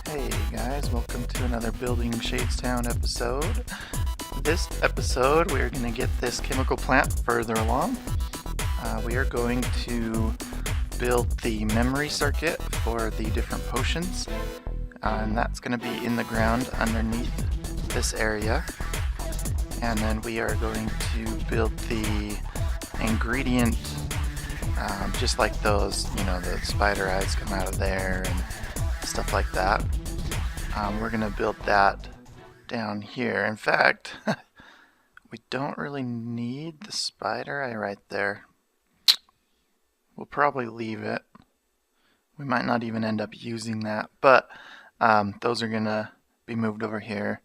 Hey guys, welcome to another Building Shadesztown episode. This episode we're going to get this chemical plant further along. We are going to build the memory circuit for the different potions, and that's going to be in the ground underneath this area. And then we are going to build the ingredient, just like those, the spider eyes come out of there and stuff like that. We're going to build that down here. In fact, we don't really need the spider eye right there. We'll probably leave it. We might not even end up using that, but those are going to be moved over here.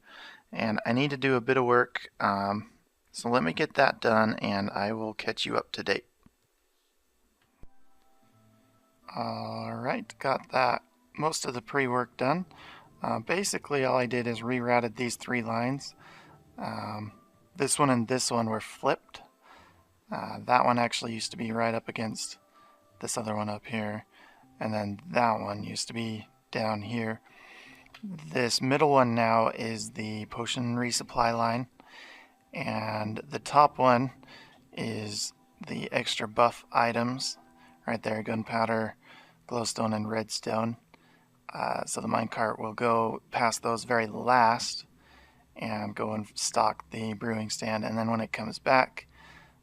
And I need to do a bit of work, so let me get that done and I will catch you up to date. Alright, got that most of the pre-work done. Basically all I did is rerouted these three lines. This one and this one were flipped. That one actually used to be right up against this other one up here, and then that one used to be down here. This middle one now is the potion resupply line, and the top one is the extra buff items right there: gunpowder, glowstone, and redstone. So the minecart will go past those very last and go and stock the brewing stand, and then when it comes back,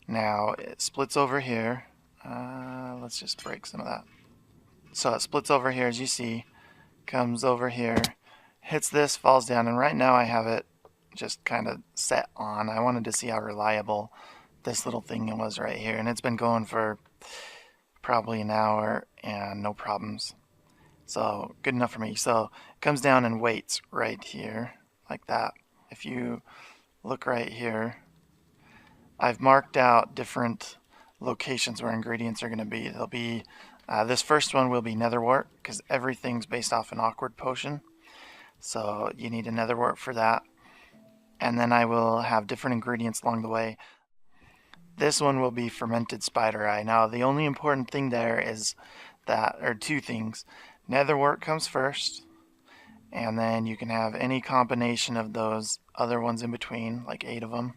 now it splits over here. Let's just break some of that. So it splits over here, as you see, comes over here, hits this, falls down, and right now I have it just kind of set on. I wanted to see how reliable this little thing was right here, and it's been going for probably an hour and no problems. So good enough for me. So it comes down and waits right here like that. If you look right here, I've marked out different locations where ingredients are going to be. There'll be this first one will be netherwort, because everything's based off an awkward potion, so you need a netherwort for that. And then I will have different ingredients along the way. This one will be fermented spider eye. Now the only important thing there is that, or two things. Netherwort comes first, and then you can have any combination of those other ones in between, like 8 of them.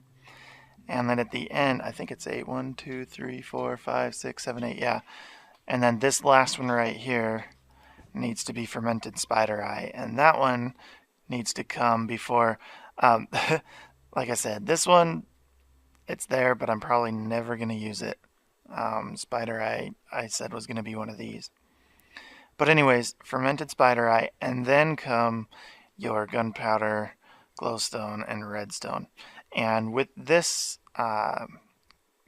And then at the end, I think it's 8. 1, 2, 3, 4, 5, 6, 7, 8. Yeah. And then this last one right here needs to be fermented spider eye, and that one needs to come before. Like I said, this one, it's there, but I'm probably never going to use it. Spider eye, I said, was going to be one of these. But anyways, fermented spider eye, and then come your gunpowder, glowstone, and redstone. And with this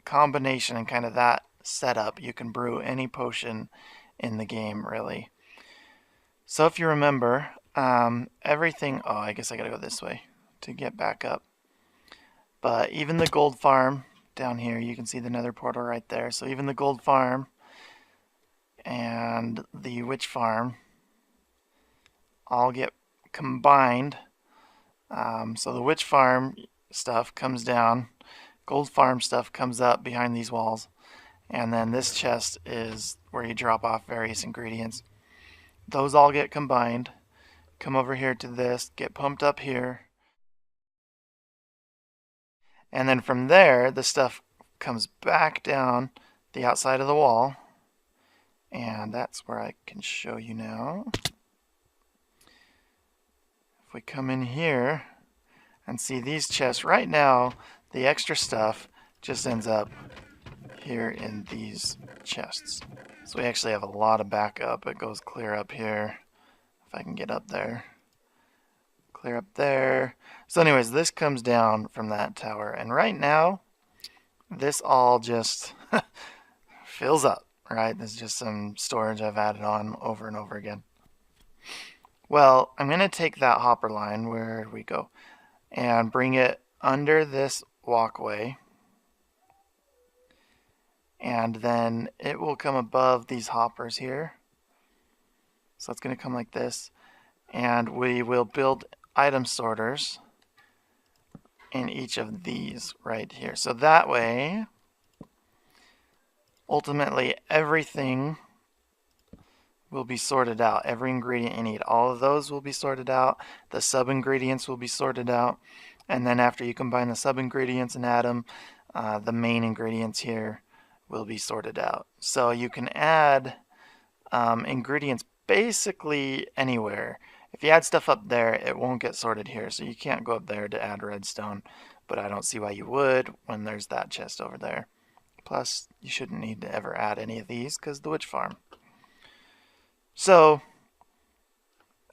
combination and kind of that setup, you can brew any potion in the game, really. So if you remember, everything... Oh, I guess I gotta go this way to get back up. But even the gold farm down here, you can see the nether portal right there. So even the gold farm and the witch farm all get combined. So the witch farm stuff comes down, gold farm stuff comes up behind these walls, and then this chest is where you drop off various ingredients. Those all get combined, come over here to this, get pumped up here, and then from there the stuff comes back down the outside of the wall, and that's where I can show you now. If we come in here and see these chests, right now the extra stuff just ends up here in these chests. So we actually have a lot of backup. It goes clear up here, if I can get up there, clear up there. So anyways, this comes down from that tower, and right now this all just fills up, right? This is just some storage I've added on over and over again. Well, I'm going to take that hopper line, where we go, and bring it under this walkway, and then it will come above these hoppers here. So it's going to come like this, and we will build item sorters in each of these right here. So that way, ultimately everything will be sorted out. Every ingredient you need, all of those will be sorted out. The sub-ingredients will be sorted out. And then after you combine the sub-ingredients and add them, the main ingredients here will be sorted out. So you can add ingredients basically anywhere. If you add stuff up there, it won't get sorted here. So you can't go up there to add redstone. But I don't see why you would when there's that chest over there. Plus, you shouldn't need to ever add any of these because the witch farm. So,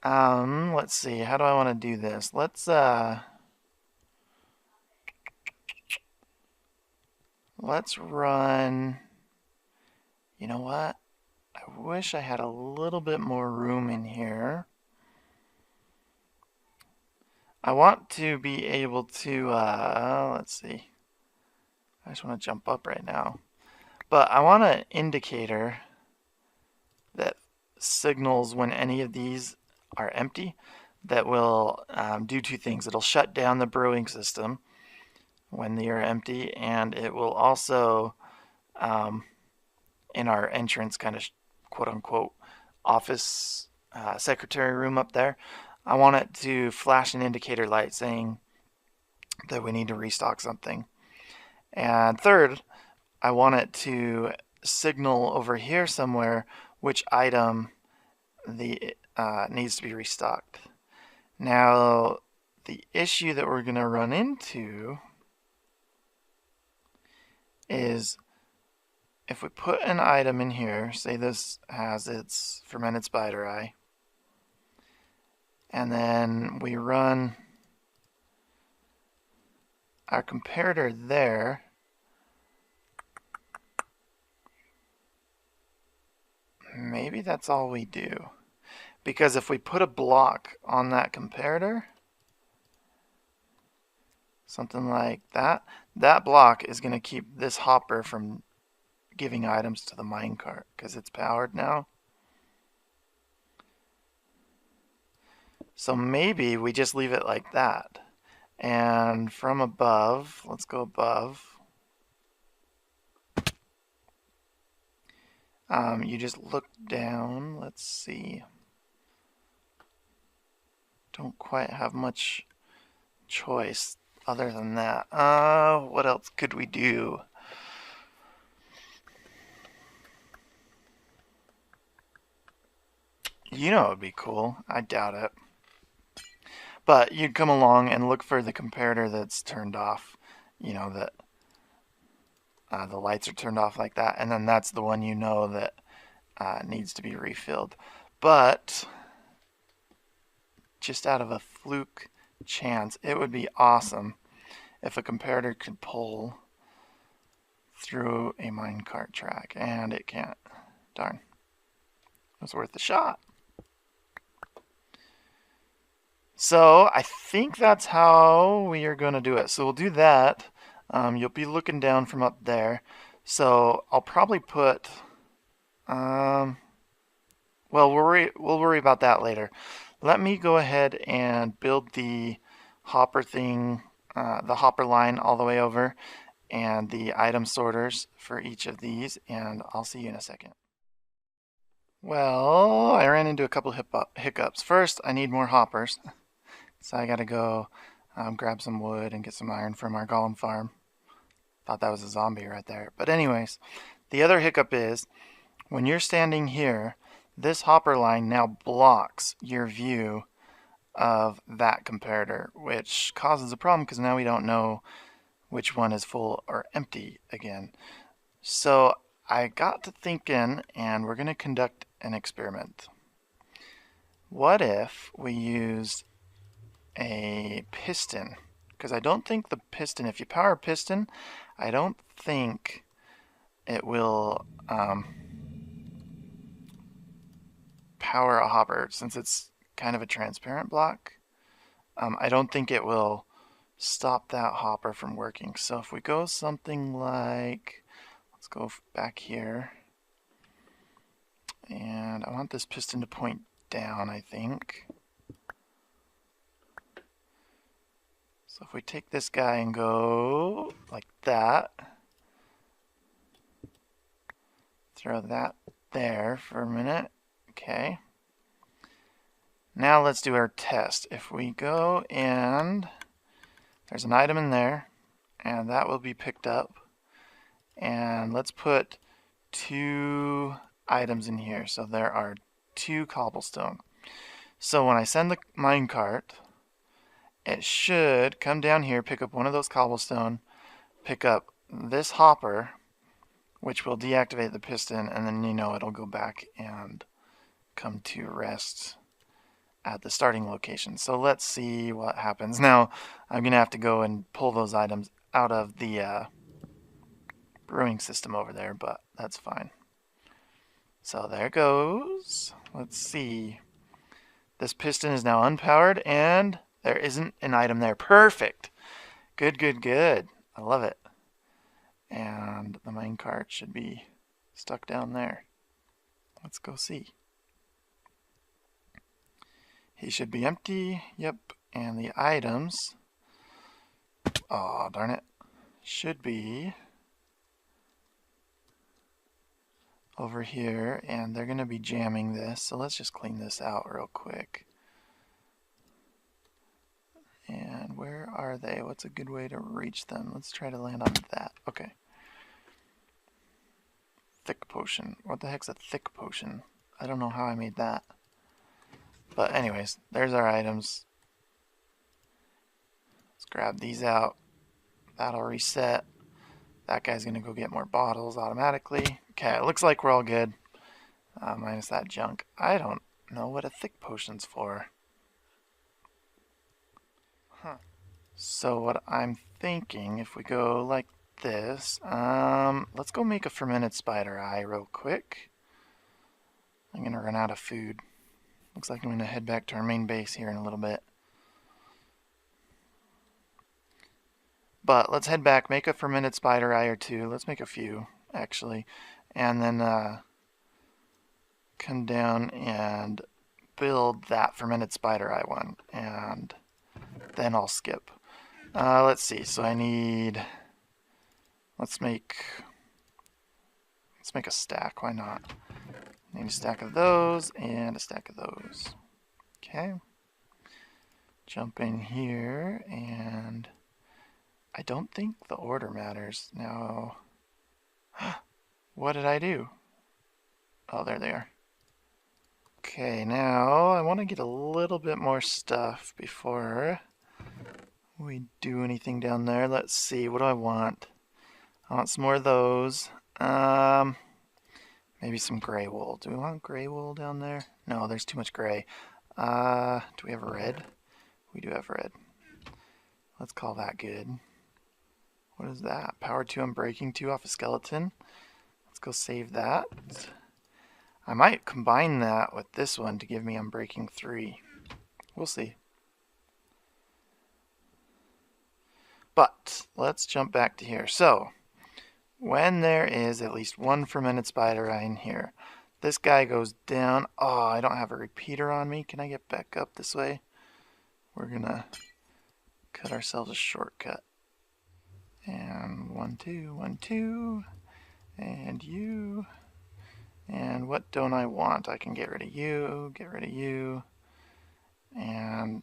let's see. How do I want to do this? Let's run. You know what? I wish I had a little bit more room in here. I want to be able to, let's see. I just want to jump up right now. But I want an indicator that signals when any of these are empty that will do two things. It'll shut down the brewing system when they are empty, and it will also, in our entrance kind of quote-unquote office secretary room up there, I want it to flash an indicator light saying that we need to restock something. And third, I want it to signal over here somewhere which item needs to be restocked. Now, the issue that we're going to run into is if we put an item in here, say this has its fermented spider eye, and then we run our comparator there, maybe that's all we do. Because if we put a block on that comparator, something like that, that block is going to keep this hopper from giving items to the minecart because it's powered now. So maybe we just leave it like that. And from above, let's go above. You just look down. Let's see. Don't quite have much choice other than that. What else could we do? You know it would be cool. I doubt it. But you'd come along and look for the comparator that's turned off. You know, that the lights are turned off like that. And then that's the one you know that needs to be refilled. But just out of a fluke chance, it would be awesome if a comparator could pull through a minecart track. And it can't. Darn. It was worth a shot. So I think that's how we are going to do it. So we'll do that. You'll be looking down from up there. So I'll probably put, well, we'll worry about that later. Let me go ahead and build the hopper thing, the hopper line all the way over, and the item sorters for each of these, and I'll see you in a second. Well, I ran into a couple hiccups. First, I need more hoppers. So I gotta go grab some wood and get some iron from our golem farm. Thought that was a zombie right there. But anyways, the other hiccup is when you're standing here, this hopper line now blocks your view of that comparator, which causes a problem because now we don't know which one is full or empty again. So I got to thinking, and we're going to conduct an experiment. What if we used a piston? Because I don't think the piston, if you power a piston, I don't think it will power a hopper, since it's kind of a transparent block. I don't think it will stop that hopper from working. So if we go something like, let's go back here, and I want this piston to point down, I think. So if we take this guy and go like that, throw that there for a minute, Okay. Now let's do our test. If we go and there's an item in there, and that will be picked up. And let's put 2 items in here. So there are 2 cobblestone. So when I send the minecart, it should come down here, pick up one of those cobblestone, pick up this hopper, which will deactivate the piston, and then it'll go back and come to rest at the starting location. So let's see what happens. Now I'm gonna have to go and pull those items out of the brewing system over there, but that's fine. So there it goes. Let's see. This piston is now unpowered and there isn't an item there. Perfect. Good, good, good. I love it. And the minecart should be stuck down there. Let's go see. He should be empty. Yep. And the items, oh darn it, should be over here, and they're going to be jamming this. So let's just clean this out real quick. And where are they? What's a good way to reach them? Let's try to land on that. Okay. Thick potion. What the heck's a thick potion? I don't know how I made that. But anyways, there's our items. Let's grab these out. That'll reset. That guy's going to go get more bottles automatically. Okay, it looks like we're all good. Minus that junk. I don't know what a thick potion's for. Huh. So what I'm thinking, if we go like this, let's go make a fermented spider eye real quick. I'm going to run out of food. Looks like I'm going to head back to our main base here in a little bit. But let's head back, make a fermented spider eye or 2. Let's make a few, actually. And then come down and build that fermented spider eye one. And then I'll skip. Let's see, so I need... Let's make a stack, why not? I need a stack of those and a stack of those. Okay. Jump in here and... I don't think the order matters. Now, what did I do? Oh, there they are. Okay, now I want to get a little bit more stuff before we do anything down there. Let's see, what do I want? I want some more of those. Maybe some gray wool. Do we want gray wool down there? No, there's too much gray. Do we have red? We do have red. Let's call that good. What is that? Power 2 Unbreaking 2 off a skeleton. Let's go save that. I might combine that with this one to give me Unbreaking 3. We'll see. But let's jump back to here. So, when there is at least one fermented spider eye in here, this guy goes down. Oh, I don't have a repeater on me. Can I get back up this way? We're gonna cut ourselves a shortcut. And 1, 2, 1, 2, and you. And what don't I want? I can get rid of you, get rid of you. And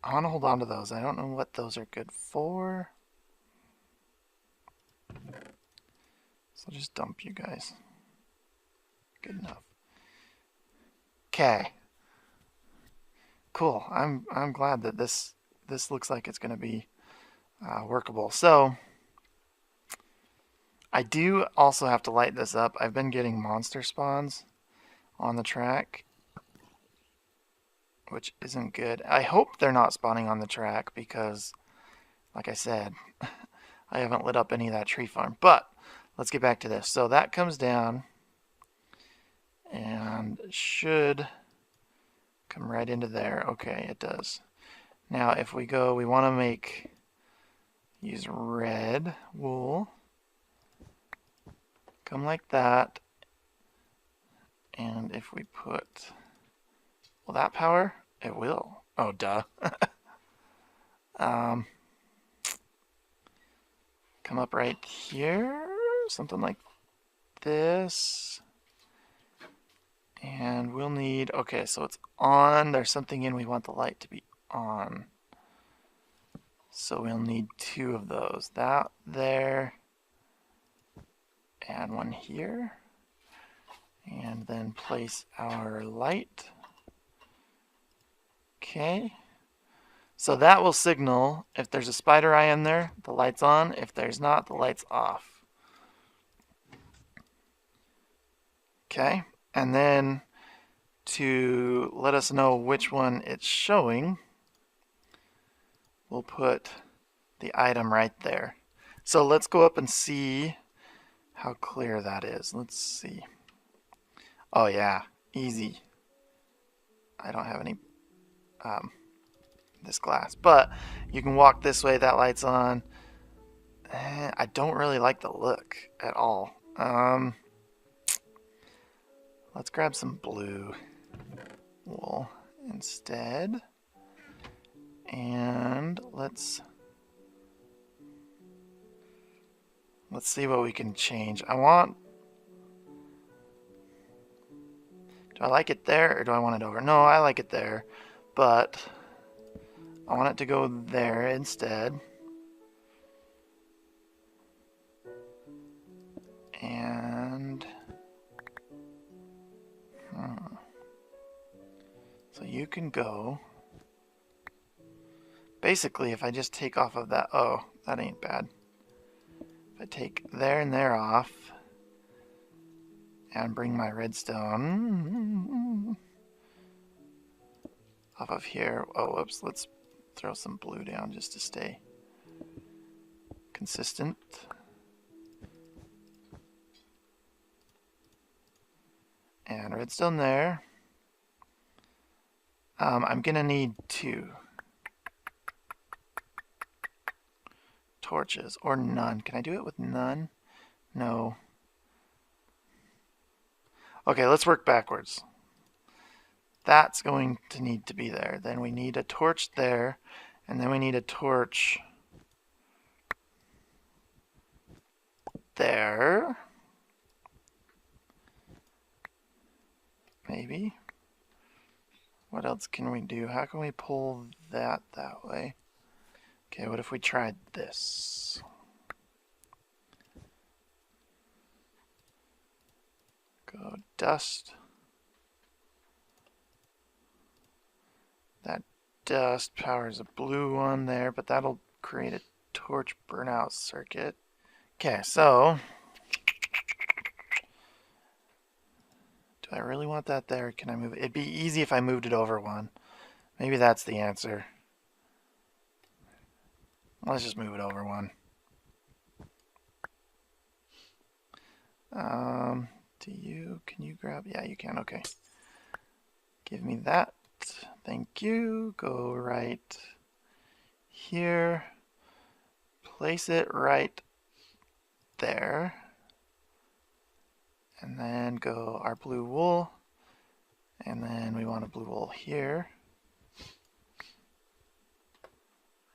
I want to hold on to those. I don't know what those are good for. So I'll just dump you guys. Good enough. Okay. Cool. I'm glad that this looks like it's going to be workable. So I do also have to light this up. I've been getting monster spawns on the track, which isn't good. I hope they're not spawning on the track because, like I said, I haven't lit up any of that tree farm. But let's get back to this. So that comes down and should come right into there. Okay, it does. Now if we go, we want to use red wool. Come like that. And if we put, will that power? It will. Oh, duh. Come up right here, something like this. And we'll need, okay, so it's on. There's something in, we want the light to be on. So we'll need 2 of those. That there, and one here. And then place our light. Okay. So that will signal if there's a spider eye in there, the light's on. If there's not, the light's off. Okay. And then to let us know which one it's showing, we'll put the item right there. So let's go up and see how clear that is. Let's see. Oh yeah, easy. I don't have any this glass, but you can walk this way, that light's on. I don't really like the look at all. Let's grab some blue wool instead, and let's see what we can change. Do I like it there, or do I want it over? No, I like it there, but I want it to go there instead. And so you can go. Basically, if I just take off of that, oh, that ain't bad. If I take there and there off and bring my redstone off of here. Oh, whoops, let's throw some blue down just to stay consistent. And redstone there. I'm gonna need 2 torches, or none. Can I do it with none? No. Okay, let's work backwards. That's going to need to be there. Then we need a torch there, and then we need a torch there. Maybe. What else can we do? How can we pull that way? Okay, what if we tried this? Go dust. That dust powers a blue one there, but that'll create a torch burnout circuit. Okay, so do I really want that there? Can I move it? It'd be easy if I moved it over one. Maybe that's the answer. Let's just move it over one. Can you grab? Yeah, you can. Okay. Give me that. Thank you. Go right here. Place it right there. And then go our blue wool. And then we want a blue wool here.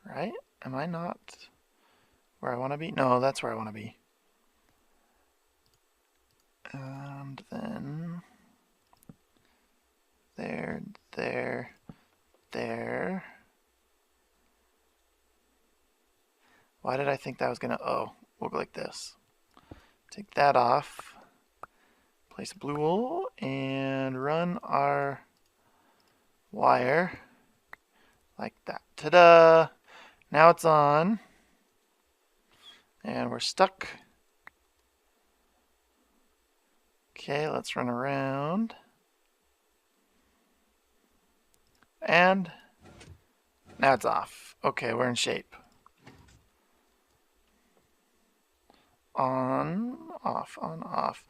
Right? Am I not where I want to be? No, that's where I want to be. And then there, there, there. Why did I think that was going to, oh, we'll go like this. Take that off. Place blue wool and run our wire like that. Ta-da! Now it's on. And we're stuck. Okay, let's run around. And now it's off. Okay, we're in shape. On, off, on, off.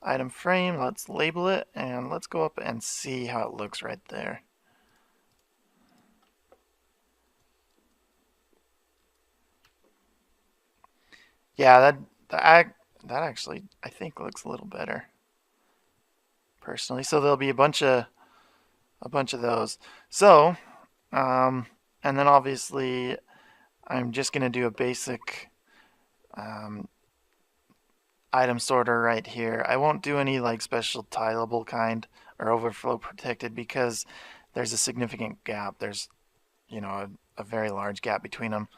Item frame, let's label it, and let's go up and see how it looks right there. Yeah, that actually, I think, looks a little better, personally. So there'll be a bunch of those. So, and then obviously, I'm just gonna do a basic item sorter right here. I won't do any like special tileable kind or overflow protected because there's a significant gap. There's, you know, a very large gap between them.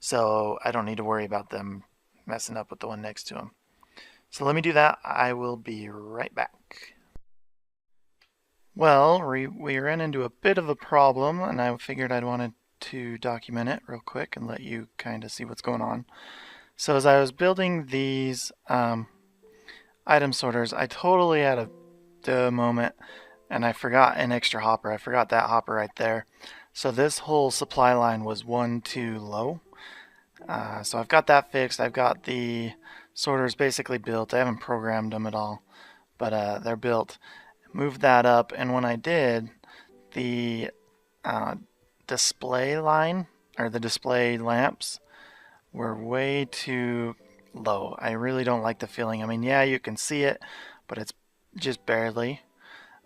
So I don't need to worry about them messing up with the one next to them. So let me do that. I will be right back. Well, we ran into a bit of a problem, and I figured I'd wanted to document it real quick and let you kind of see what's going on. So as I was building these item sorters, I totally had a duh moment, and I forgot an extra hopper. I forgot that hopper right there. So this whole supply line was one too low. So I've got that fixed. I've got the sorters basically built. I haven't programmed them at all, but they're built. Moved that up, and when I did, the display line, or the display lamps, were way too low. I really don't like the feeling. I mean, yeah, you can see it, but it's just barely.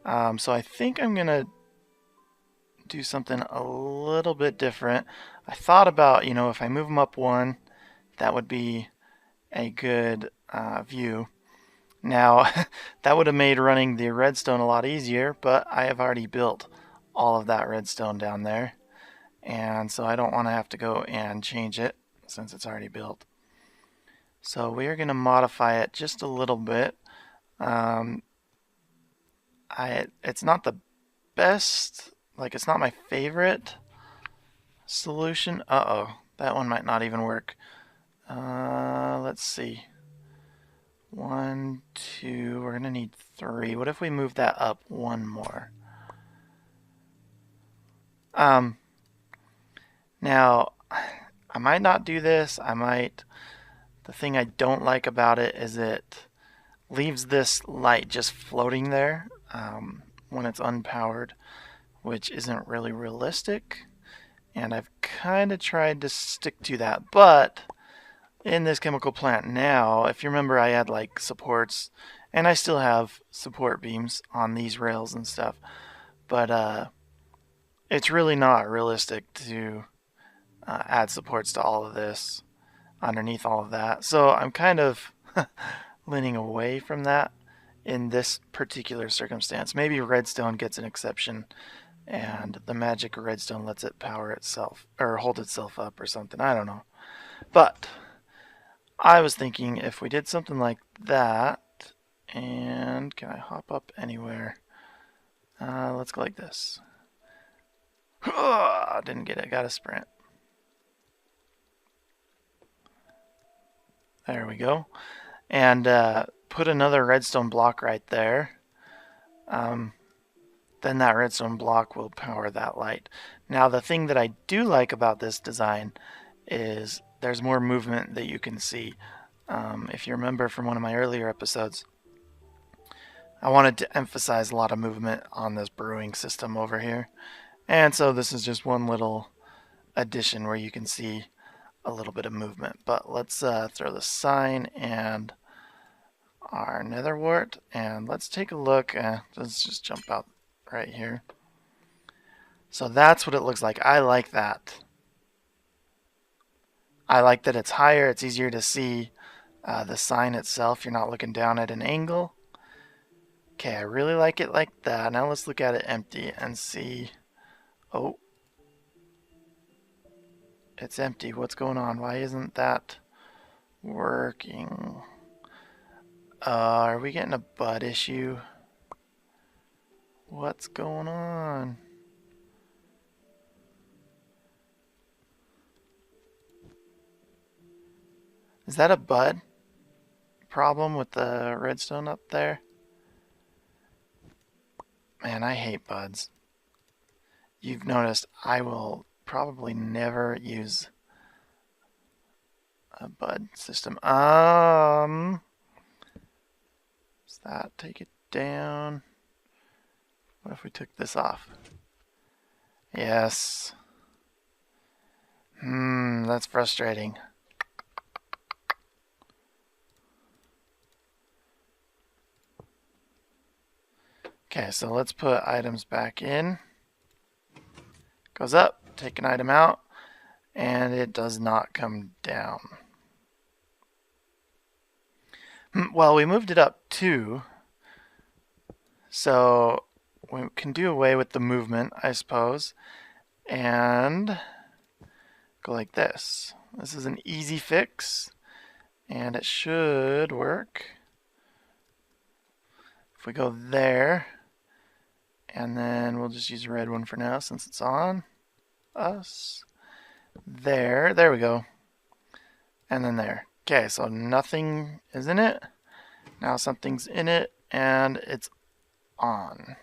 So I think I'm gonna do something a little bit different. I thought about, you know, if I move them up one, that would be a good view. Now, that would have made running the redstone a lot easier, but I have already built all of that redstone down there, and so I don't want to have to go and change it since it's already built. So we are going to modify it just a little bit. It's not the best, like it's not my favorite solution. Uh-oh, that one might not even work. Let's see. 1, 2, we're going to need 3. What if we move that up one more? Now, I might not do this. I might. The thing I don't like about it is it leaves this light just floating there when it's unpowered, which isn't really realistic. And I've kind of tried to stick to that, but in this chemical plant now, if you remember, I had like supports, and I still have support beams on these rails and stuff, but it's really not realistic to add supports to all of this underneath all of that. So I'm kind of leaning away from that in this particular circumstance. Maybe redstone gets an exception and the magic of redstone lets it power itself or hold itself up or something. I don't know. But I was thinking if we did something like that, and can I hop up anywhere? Let's go like this. Didn't get it, got a sprint. There we go. And put another redstone block right there. Then that redstone block will power that light. Now the thing that I do like about this design is there's more movement that you can see. If you remember from one of my earlier episodes, I wanted to emphasize a lot of movement on this brewing system over here. And so this is just one little addition where you can see a little bit of movement. But let's throw the sign and our nether wart, and let's take a look. Let's just jump out right here. So that's what it looks like. I like that. I like that it's higher. It's easier to see the sign itself. You're not looking down at an angle. Okay, I really like it like that. Now let's look at it empty and see. Oh, it's empty. What's going on? Why isn't that working? Are we getting a bud issue? What's going on? Is that a bud problem with the redstone up there? Man, I hate buds. You've noticed I will probably never use a bud system. Does that take it down? What if we took this off? Yes. That's frustrating. Okay, so let's put items back in. Goes up, take an item out, and it does not come down. Well, we moved it up 2, so we can do away with the movement, I suppose, and go like this. This is an easy fix, and it should work. If we go there, and then we'll just use a red one for now since it's on us. There we go. And then there. Okay, so nothing is in it. Now something's in it, and it's on.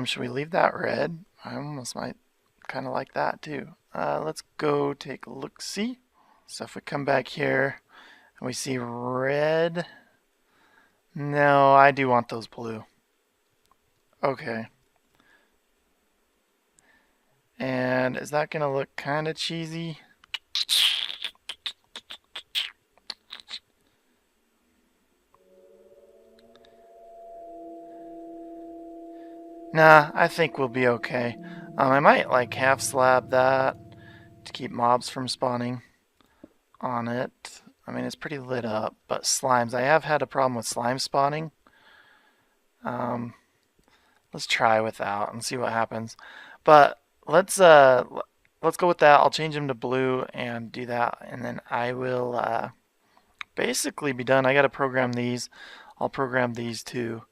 Should we leave that red? I almost might kind of like that too. Let's go take a look-see. So if we come back here and we see red, no, I do want those blue. Okay. And is that gonna look kind of cheesy? Nah, I think we'll be okay. I might like half slab that to keep mobs from spawning on it. I mean, it's pretty lit up, but slimes. I have had a problem with slime spawning. Let's try without and see what happens. But let's go with that. I'll change them to blue and do that, and then I will basically be done. I got to program these. I'll program these too,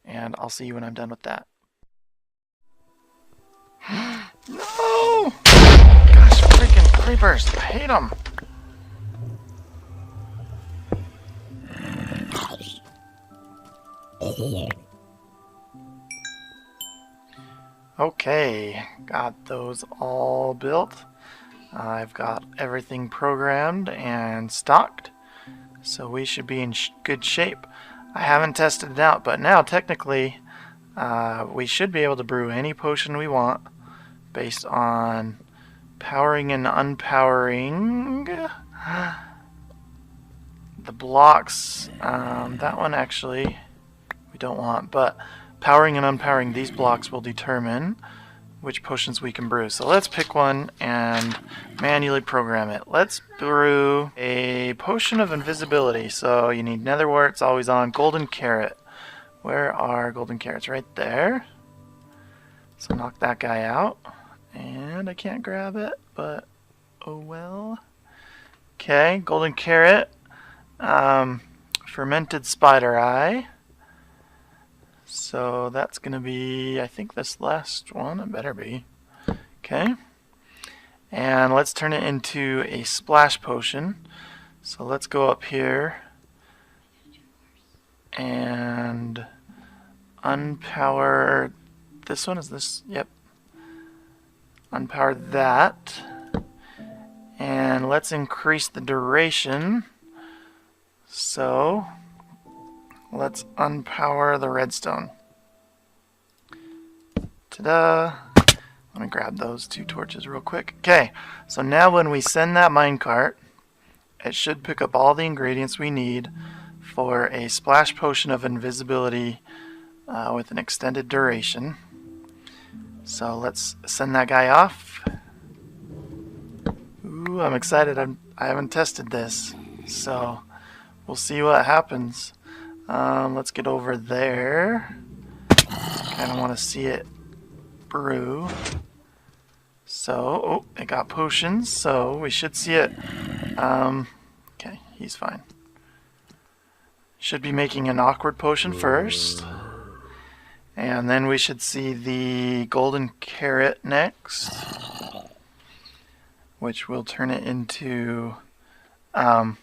and I'll see you when I'm done with that. No! Gosh, freaking creepers. I hate them. Okay, got those all built. I've got everything programmed and stocked, so we should be in good shape. I haven't tested it out, but now technically we should be able to brew any potion we want based on powering and unpowering the blocks. That one actually we don't want, but powering and unpowering these blocks will determine which potions we can brew. So let's pick one and manually program it. Let's brew a potion of invisibility. So you need nether warts, always on, golden carrot. Where are golden carrots? Right there. So knock that guy out. And I can't grab it, but oh well. Okay, golden carrot. Fermented spider eye. So that's going to be, I think, this last one. It better be. Okay. And let's turn it into a splash potion. So let's go up here and unpower this one. Is this? Yep. Unpower that. And let's increase the duration. So let's unpower the redstone. Ta-da! Let me grab those 2 torches real quick. Okay, so now when we send that minecart, it should pick up all the ingredients we need for a splash potion of invisibility with an extended duration. So let's send that guy off. Ooh, I'm excited. I haven't tested this, so we'll see what happens. Let's get over there. Kind of want to see it brew. So, oh, it got potions, so we should see it. Okay, he's fine. Should be making an awkward potion first. And then we should see the golden carrot next, which will turn it into, what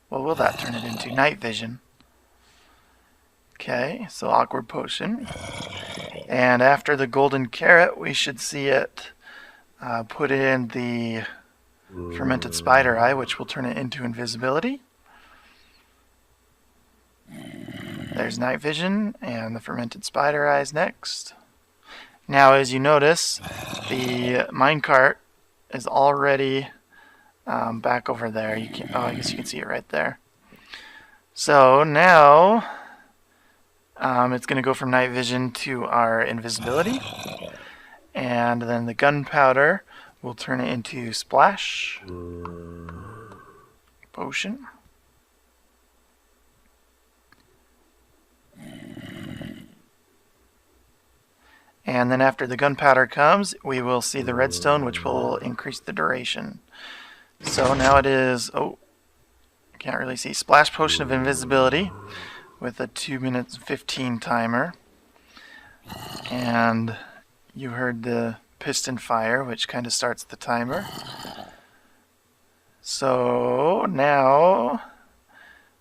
will that turn it into? Night vision. Okay, so awkward potion. And after the golden carrot, we should see it put in the fermented spider eye, which will turn it into invisibility. There's night vision, and the fermented spider eyes next. Now, as you notice, the minecart is already back over there. You can, oh, I guess you can see it right there. So now it's going to go from night vision to our invisibility, and then the gunpowder We'll turn it into splash potion. And then after the gunpowder comes, we will see the redstone, which will increase the duration. So now it is, oh, can't really see, splash potion of invisibility with a 2 minutes 15 timer. And you heard the piston fire, which kind of starts the timer. So now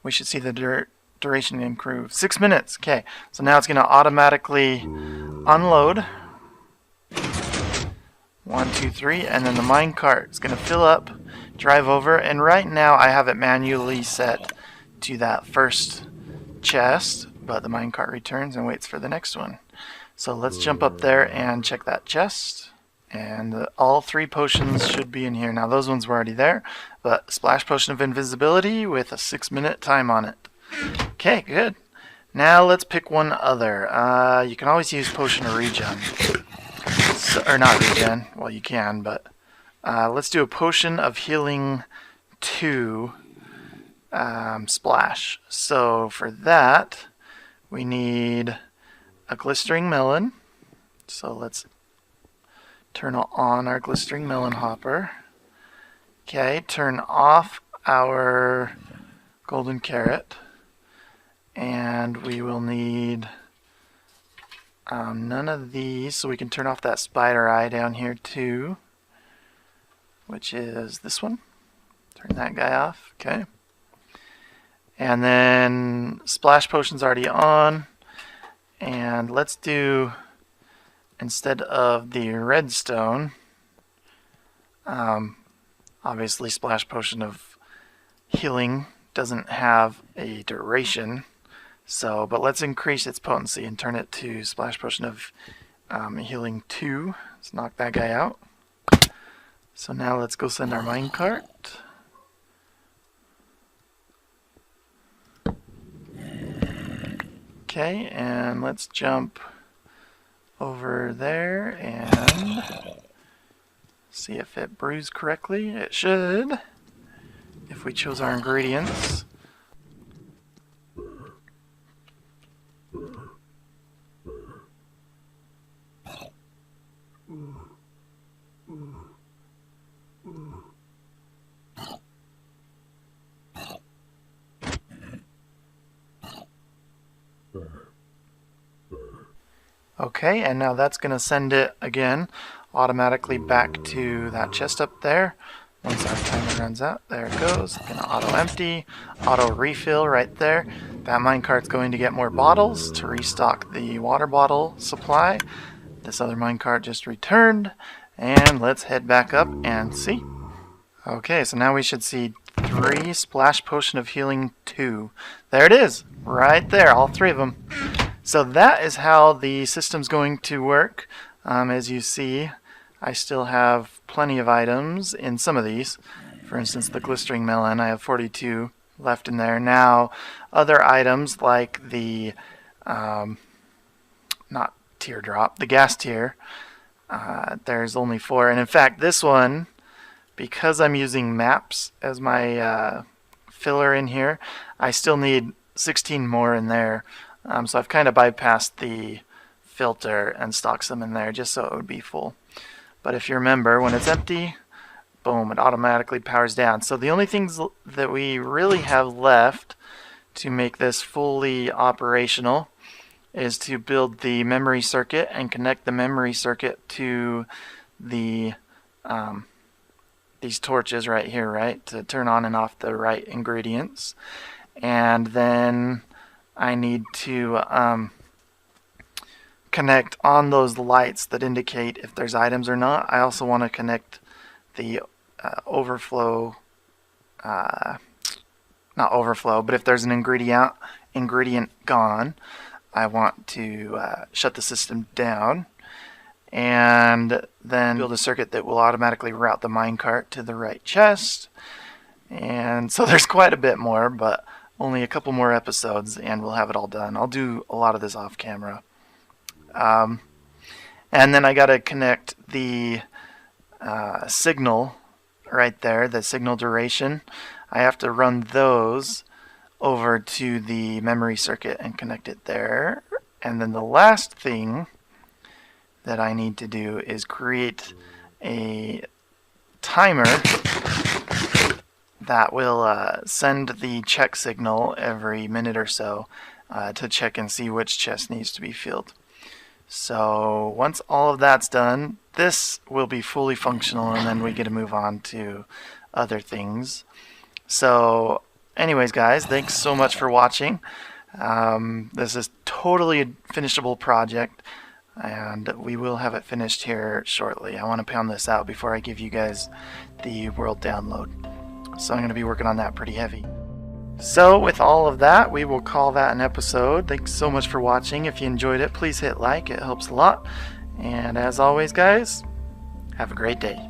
we should see the duration improve. 6 minutes. Okay, so now it's going to automatically unload. 1, 2, 3, and then the minecart is going to fill up, drive over, and right now I have it manually set to that first chest, but the minecart returns and waits for the next one. So let's jump up there and check that chest. And all 3 potions should be in here. Now those ones were already there, but splash potion of invisibility with a 6-minute time on it. Okay, good. Now let's pick one other. You can always use potion of regen. So, or not regen, well you can, but let's do a potion of healing 2 splash. So for that we need a glistering melon. So let's turn on our glistering melon hopper. Okay, turn off our golden carrot. And we will need none of these, so we can turn off that spider eye down here too, which is this one. Turn that guy off, okay. And then splash potion's already on. And let's do, instead of the redstone, obviously splash potion of healing doesn't have a duration. So, but let's increase its potency and turn it to splash potion of healing 2. Let's knock that guy out. So now let's go send our minecart. Okay, and let's jump over there and see if it brews correctly. It should, if we chose our ingredients. Okay, and now that's going to send it again automatically back to that chest up there. Once our timer runs out, there it goes. It's going to auto empty, auto refill right there. That minecart's going to get more bottles to restock the water bottle supply. This other minecart just returned, and let's head back up and see. Okay, so now we should see 3 splash potion of healing 2. There it is, right there, all 3 of them. So that is how the system's going to work. As you see, I still have plenty of items in some of these. For instance, the glistering melon, I have 42 left in there. Now, other items like the, not teardrop, the gas tier, there's only 4. And in fact, this one, because I'm using maps as my filler in here, I still need 16 more in there. So I've kind of bypassed the filter and stocked them in there just so it would be full. But if you remember, when it's empty, boom, it automatically powers down. So the only things that we really have left to make this fully operational is to build the memory circuit and connect the memory circuit to the these torches right here, right, to turn on and off the right ingredients. And then I need to connect on those lights that indicate if there's items or not. I also want to connect the overflow, not overflow, but if there's an ingredient gone, I want to shut the system down and then build a circuit that will automatically route the minecart to the right chest. And so there's quite a bit more, but only a couple more episodes and we'll have it all done. I'll do a lot of this off camera. And then I gotta connect the signal right there, the signal duration. I have to run those over to the memory circuit and connect it there. And then the last thing that I need to do is create a timer that will send the check signal every minute or so to check and see which chest needs to be filled. So once all of that's done, this will be fully functional, and then we get to move on to other things. So anyways, guys, thanks so much for watching. This is totally a finishable project, and we will have it finished here shortly. I want to pound this out before I give you guys the world download. So I'm going to be working on that pretty heavy. So with all of that, we will call that an episode. Thanks so much for watching. If you enjoyed it, please hit like. It helps a lot. And as always, guys, have a great day.